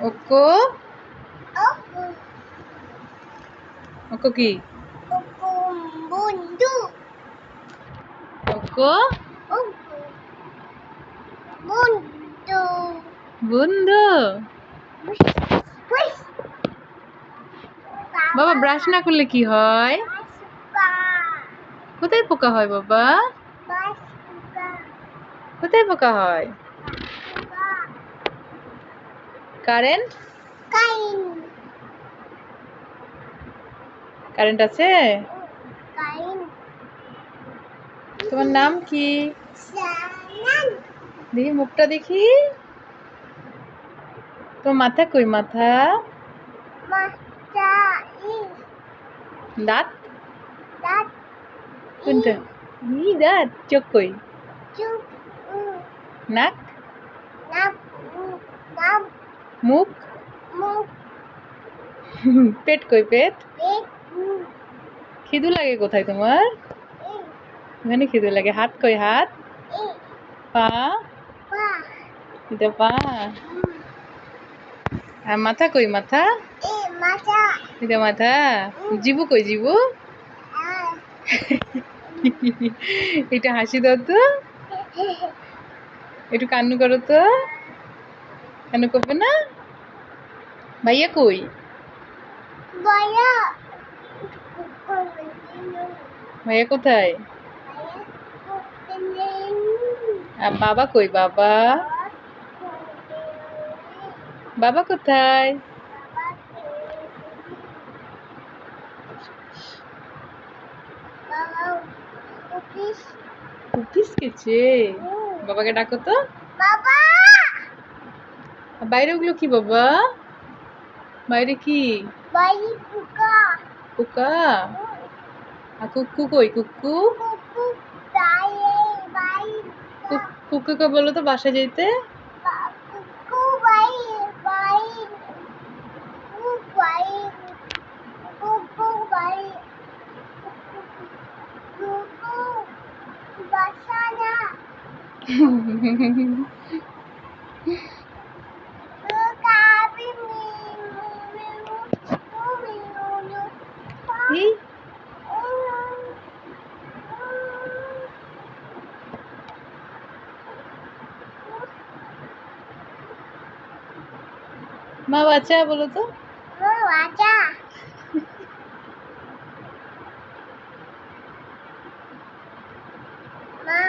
ওকো ওকো কি? বন্ধু ওকো বন্ধু বন্ধু। বাবা ব্রাশ না করলে কি হয়? কোথায় পোকা হয় বাবা? কোথায় পোকা হয়? কারেন্ট কারেন্ট আছে? তোমার নাম কি? দেখি মুখটা দেখি। তোমার মাথা কই? মাথা দাঁত কোনটা? দাঁত। চোখ কই? নাক মুখ পেট কই? পেট খিদু লাগে কোথায় তোমার? এখানে খিদু লাগে। হাত কই? হাত পা এটা পা। আর মাথা কই? মাথা এটা মাথা। জিবু কই? জিবু এটা হাসি দাও তো, একটু কান্নু করো তো। কান্নু করবে না? ভাইয়া কই? ভাইয়া কোথায়? আর বাবা কই? বাবা বাবা কোথায়? কুকিস খেছে। বাবাকে ডাকো তো। বাইরে ওগুলো কি বাবা? বাইরে কি? পোকা। আর কুক্কু কই? কুক্কু কুক্কুকে বলো তো বাসা যেতে। এই মা বাচ্চা বলো তো। মা